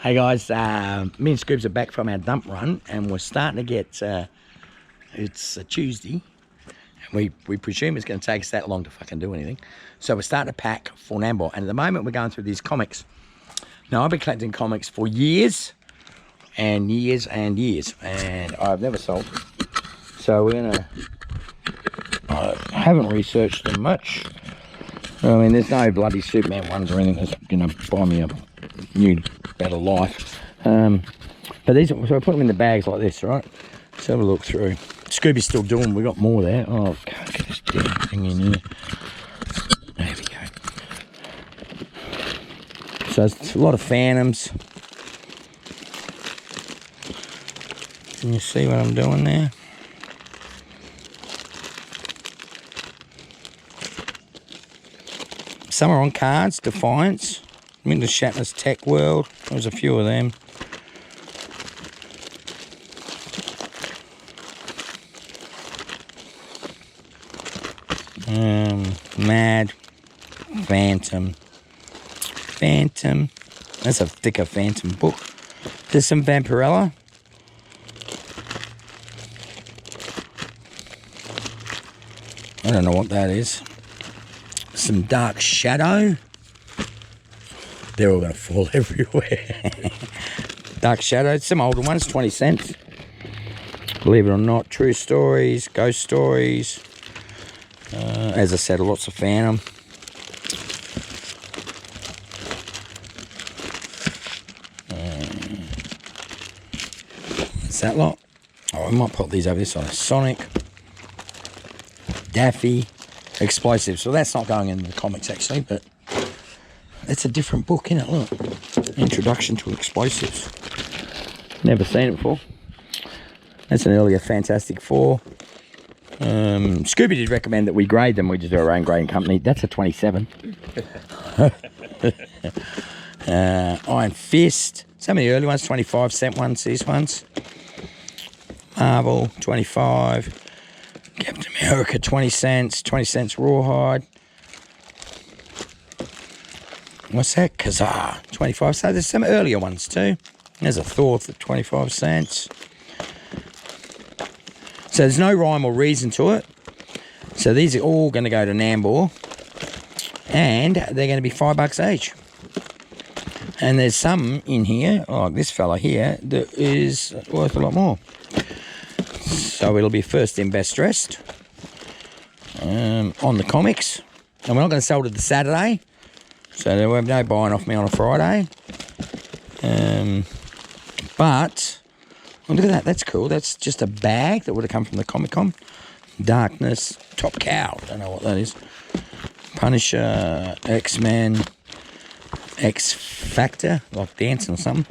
Hey guys, me and Scoobs are back from our dump run and we're starting to get, it's a Tuesday, and we presume it's going to take us that long to fucking do anything. So we're starting to pack for Nambour, and at the moment we're going through these comics. Now I've been collecting comics for years and years and years, and I've never sold. So we're going to, I haven't researched them much. I mean, there's no bloody Superman ones or anything that's going to buy me a new better life. But these, so I put them in the bags like this, right? Let's have a look through. Scooby's still doing, we got more there. Oh, can't get this damn thing in here. There we go. So it's a lot of Phantoms. Can you see what I'm doing there? Some are on cards, Defiance. I'm into Shatner's Tech World. There's a few of them. Mad. Phantom. That's a thicker Phantom book. There's some Vampirella. I don't know what that is. Some Dark Shadow. They're all going to fall everywhere. Dark Shadow. Some older ones, 20 cents. Believe it or not, True Stories, Ghost Stories. As I said, lots of Phantom. What's that lot? Oh, I might put these over this side. Sonic. Daffy. Explosives. So that's not going in the comics actually, but it's a different book, isn't it? Look. Introduction to Explosives. Never seen it before. That's an earlier Fantastic Four. Scooby did recommend that we grade them. We just do our own grading company. That's a 27. Iron Fist. Some of the early ones, 25-cent ones, these ones. Marvel, 25. Captain America, 20 cents. 20 cents Rawhide. What's that? Kazaa, 25 cents. There's some earlier ones too. There's a Thor for 25 cents. So there's no rhyme or reason to it. So these are all going to go to Nambour. And they're going to be $5 each. And there's some in here, like this fella here, that is worth a lot more. So it'll be first in best dressed. On the comics. And we're not going to sell to the Saturday. So there will be no buying off me on a Friday. But, oh, look at that. That's cool. That's just a bag that would have come from the Comic-Con. Darkness. Top Cow. Don't know what that is. Punisher. X-Men. X-Factor. Like dancing or something.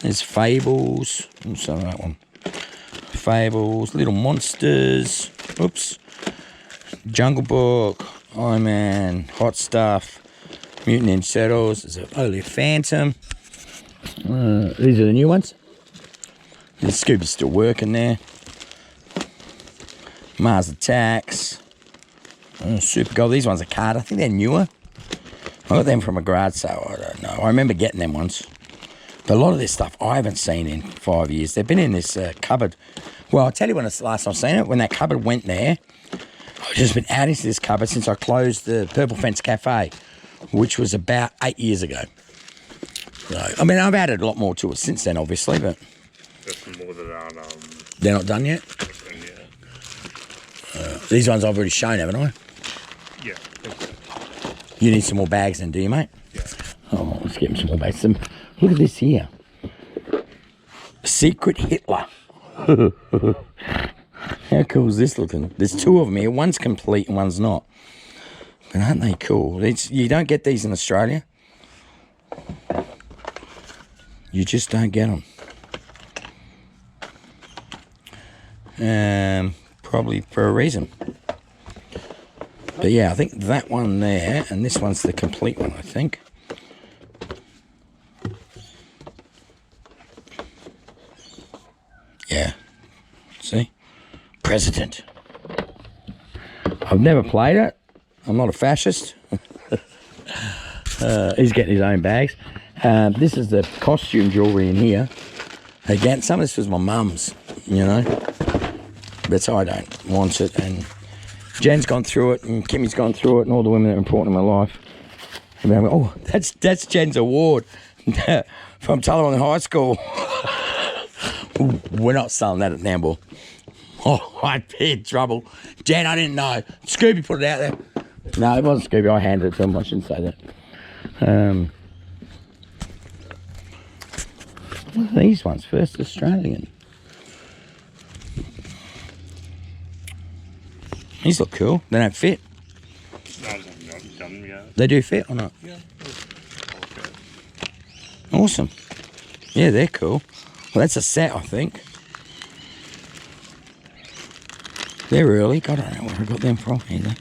There's Fables. What's that one? Fables. Little Monsters. Oops. Jungle Book. Iron Man. Hot Stuff. Mutant Ninja Turtles. There's only a Phantom. These are the new ones. The Scooby's still working there. Mars Attacks. Super Gold. These ones are card. I think they're newer. I got them from a garage sale. I don't know. I remember getting them once. But a lot of this stuff I haven't seen in 5 years. They've been in this cupboard. Well, I'll tell you when it's the last I've seen it. When that cupboard went there, I've just been adding to this cupboard since I closed the Purple Fence Cafe, which was about 8 years ago. So, I mean, I've added a lot more to it since then, obviously, but there's more that aren't. They're not done yet. These ones I've already shown, haven't I? Yeah. You need some more bags, then, do you, mate? Yeah. Oh, let's get some more bags. Look at this here. Secret Hitler. How cool is this looking? There's two of them here. One's complete and one's not. But aren't they cool? You don't get these in Australia. You just don't get them. Probably for a reason. But yeah, I think that one there and this one's the complete one, I think. Yeah. See? President. I've never played it. I'm not a fascist. He's getting his own bags. This is the costume jewellery in here. Again, some of this was my mum's, you know. But so I don't want it. And Jen's gone through it, and Kimmy's gone through it, and all the women that are important in my life. And I'm like, oh, that's Jen's award from Tullawong High School. We're not selling that at Nambour. Oh, I'd be in trouble. Jen, I didn't know. Scooby put it out there. No, it wasn't Scooby. I handed it to him. I shouldn't say that. What are these ones? First Australian. These look cool. They don't fit. They do fit or not? Yeah. Okay. Awesome. Yeah, they're cool. Well, that's a set, I think. They're early. God, I don't know where I got them from either.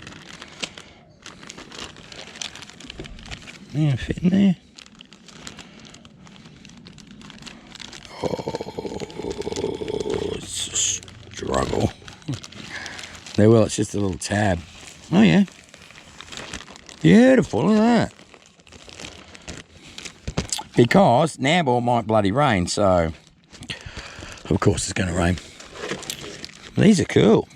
Yeah, fit in there. Oh, it's a struggle. They will, it's just a little tab. Oh, yeah. Beautiful, look at that. Because Nambour might bloody rain, so of course it's going to rain. These are cool.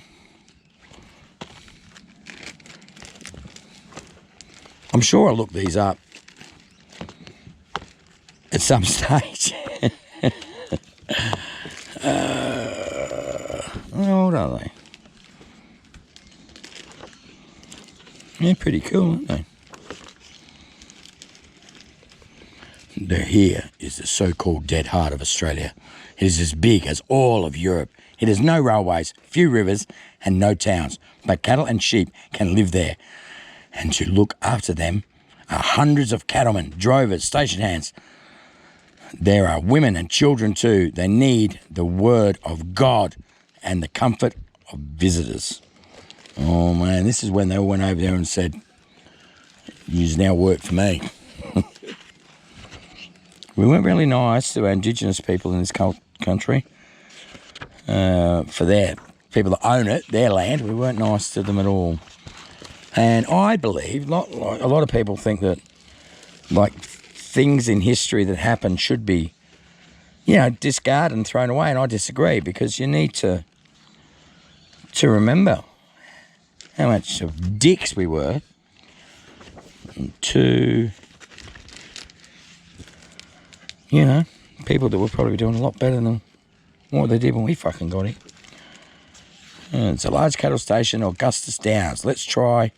I'm sure I'll look these up at some stage. How old are they? They're pretty cool, aren't they? Here is the so-called dead heart of Australia. It is as big as all of Europe. It has no railways, few rivers, and no towns. But cattle and sheep can live there. And to look after them are hundreds of cattlemen, drovers, station hands. There are women and children too. They need the word of God and the comfort of visitors. Oh man, this is when they all went over there and said, "You now work for me." We weren't really nice to our Indigenous people in this country. For their people that own it, their land, we weren't nice to them at all. And I believe, not like a lot of people think that, like, things in history that happen should be, you know, discarded and thrown away. And I disagree, because you need to remember how much of dicks we were to, you know, people that were probably doing a lot better than what they did when we fucking got here. It's a large cattle station, Augustus Downs. Let's try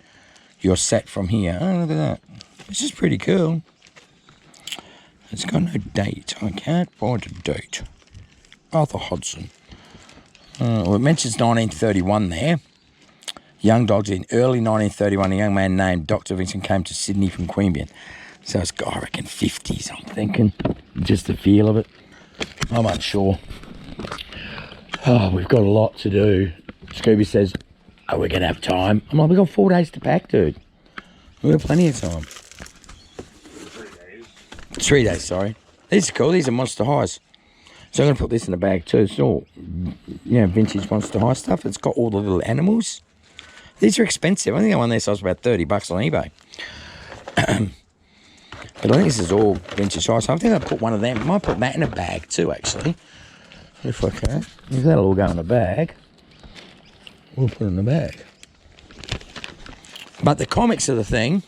your set from here. Oh, look at that. This is pretty cool. It's got no date. I can't find a date. Arthur Hodgson. Well, it mentions 1931 there. Young dogs in early 1931. A young man named Dr. Vincent came to Sydney from Queanbeyan. So it's got, I reckon, 50s, I'm thinking. Just the feel of it. I'm unsure. Oh, we've got a lot to do. Scooby says, "Oh, we're going to have time." I'm like, we've got 4 days to pack, dude. We've got plenty of time. 3 days. 3 days, sorry. These are cool. These are Monster Highs. So I'm going to put this in the bag too. It's all, you know, vintage Monster High stuff. It's got all the little animals. These are expensive. I think the one there sells about $30 on eBay. But I think this is all vintage high. So I think I'll put one of them. I might put that in a bag too, actually. If I can. If that'll all go in the bag, we'll put it in the bag. But the comics are the thing.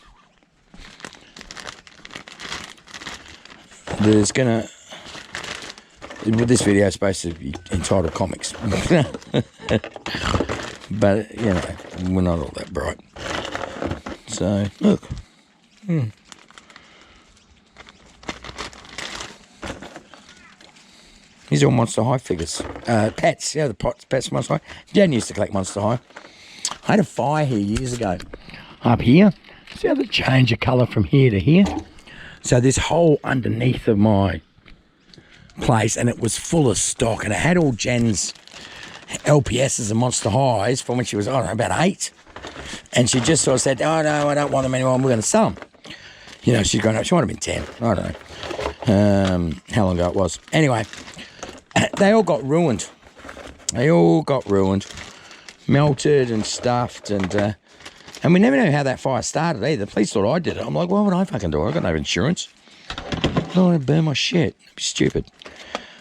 There's gonna... This video is supposed to be entitled Comics. But, you know, we're not all that bright. So, look. These are all Monster High figures. Pets, yeah, the pets Monster High. Jen used to collect Monster High. I had a fire here years ago. Up here. See how they change the colour from here to here? So this hole underneath of my place, and it was full of stock, and it had all Jen's LPSs and Monster Highs from when she was, I don't know, about 8. And she just sort of said, "Oh no, I don't want them anymore, we're going to sell them." You know, she's gone up, she might have been 10, I don't know how long ago it was. Anyway, they all got ruined. They all got ruined, melted and stuffed, and we never know how that fire started either. The police thought I did it. I'm like, why would I fucking do it? I've got no insurance. don't want to burn my shit. That'd be stupid.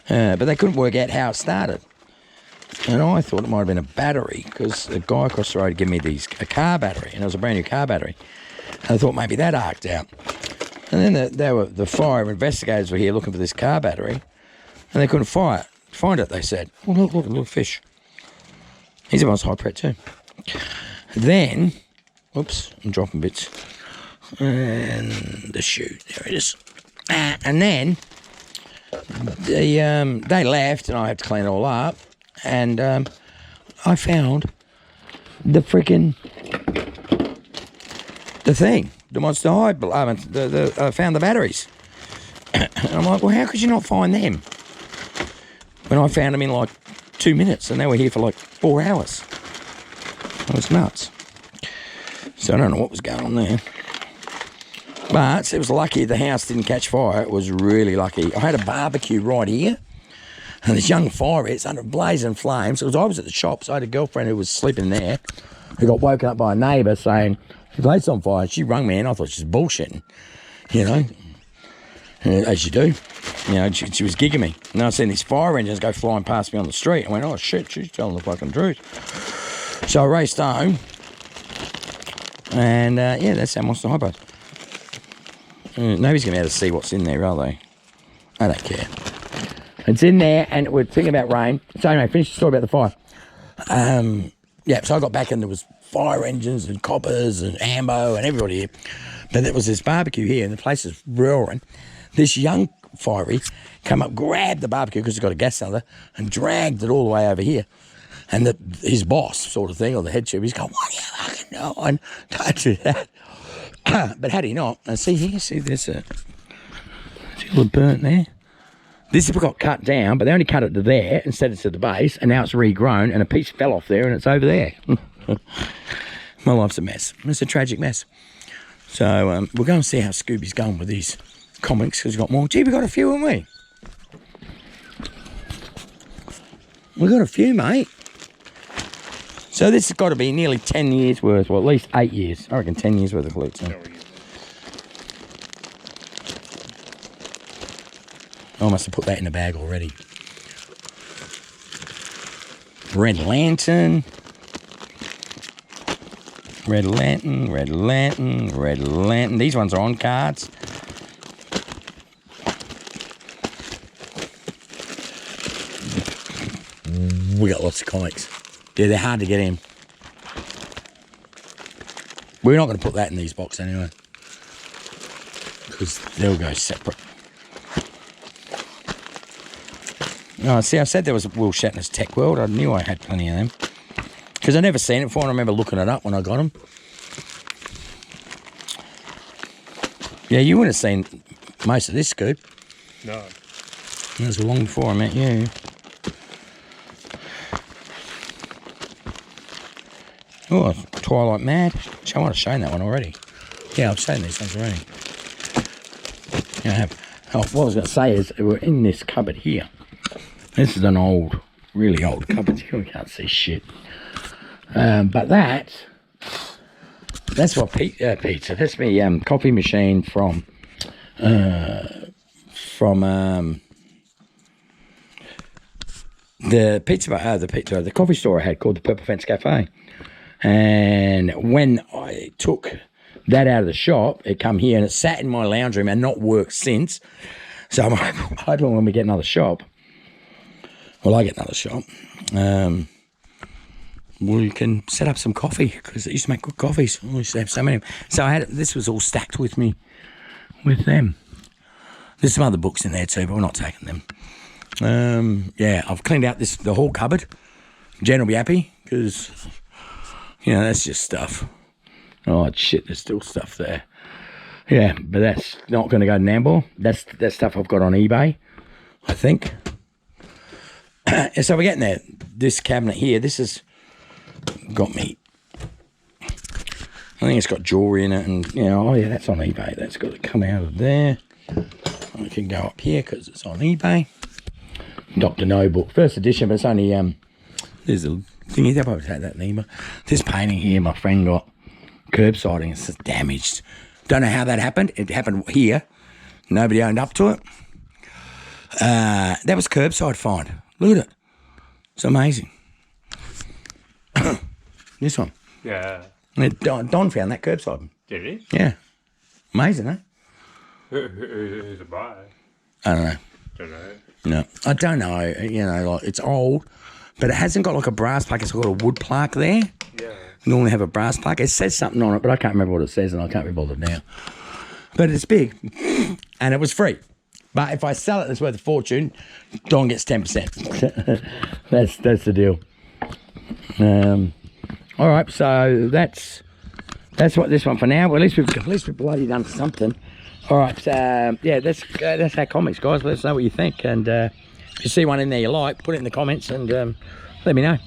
But they couldn't work out how it started. And I thought it might have been a battery because the guy across the road gave me a car battery, and it was a brand new car battery. And I thought maybe that arced out. And then the fire investigators were here looking for this car battery, and they couldn't find it, they said. Oh, look, a little fish. He's a nice high pret too. Then, oops, I'm dropping bits. And the shoe, there it is. And then they left, and I had to clean it all up. And I found the thing, the Monster High. I found the batteries. And I'm like, well, how could you not find them? When I found them in like 2 minutes, and they were here for like 4 hours. It was nuts. So I don't know what was going on there. But it was lucky the house didn't catch fire. It was really lucky. I had a barbecue right here, and this young fire it's under blazing flames. I was at the shop, so I had a girlfriend who was sleeping there, who got woken up by a neighbour saying, the plate's on fire. She rung me, and I thought she was bullshitting, you know, as you do. You know, she was gigging me. And I seen these fire engines go flying past me on the street. I went, oh, shit, she's telling the fucking truth. So I raced home, and, yeah, that's how Monster High was. Nobody's going to be able to see what's in there, are they? I don't care. It's in there, and we're thinking about rain. So anyway, finish the story about the fire. Yeah, so I got back, and there was fire engines and coppers and ambo and everybody here. But there was this barbecue here, and the place is roaring. This young fiery come up, grabbed the barbecue because he's got a gas cylinder, and dragged it all the way over here. And his boss, sort of thing, or the head chef, he's going, what do you fucking know? And don't do that. But had he not, see here, see there's a little burnt there. This got cut down, but they only cut it to there instead of to the base, and now it's regrown, and a piece fell off there, and it's over there. My life's a mess. It's a tragic mess. So we'll go and see how Scooby's going with these comics, because he's got more. Gee, we got a few, haven't we? We got a few, mate. So this has got to be nearly 10 years worth, well, at least 8 years. I reckon 10 years worth of collection. I must have put that in the bag already. Red Lantern. Red Lantern, Red Lantern, Red Lantern. These ones are on cards. We got lots of comics. Yeah, they're hard to get in. We're not going to put that in these boxes anyway, because they'll go separate. Oh, see, I said there was a Will Shatner's Tech World. I knew I had plenty of them, because I never seen it before, and I remember looking it up when I got them. Yeah, you wouldn't have seen most of this, Scoop. No. That was long before I met you. Oh, Twilight Mad. I might have shown that one already. Yeah, I've shown these ones already. Yeah, I have. Oh, what I was going to say is, we're in this cupboard here. This is an old, really old cupboard. You can't see shit. But that's what pizza. That's my coffee machine from the coffee store I had called the Purple Fence Cafe. And when I took that out of the shop, it come here and it sat in my lounge room and not worked since. So I'm hoping when we get another shop, well, I get another shop, we can set up some coffee, because it used to make good coffees. We used to have so many. So this was all stacked with them. There's some other books in there too, but we're not taking them. Yeah, I've cleaned out the whole cupboard. Jen will be happy, because, you know, that's just stuff. Oh, shit, there's still stuff there. Yeah, but that's not going to go to Nambour. That's stuff I've got on eBay, I think. So we're getting there. This cabinet here, this has got me. I think it's got jewellery in it, and, you know, oh yeah, that's on eBay. That's got to come out of there. I can go up here because it's on eBay. Dr. No book, first edition, but it's only, there's a thing here, I'll probably take that in eBay. This painting here, my friend got curbsiding, it's damaged. Don't know how that happened. It happened here. Nobody owned up to it. That was curbside find. Look at it. It's amazing. This one. Yeah. Don found that curbside. Did he? Yeah. Amazing, eh? Who's a buyer? I don't know. Don't know. No, I don't know. You know, like it's old, but it hasn't got like a brass plaque. It's got a wood plaque there. Yeah. Normally have a brass plaque. It says something on it, but I can't remember what it says, and I can't be bothered now. But it's big, and it was free. But if I sell it, it's worth a fortune. Don gets 10%. That's the deal. All right, so that's what this one for now. Well, at least we've bloody done something. All right, yeah, that's our comics, guys. Let us know what you think, and if you see one in there you like, put it in the comments and let me know.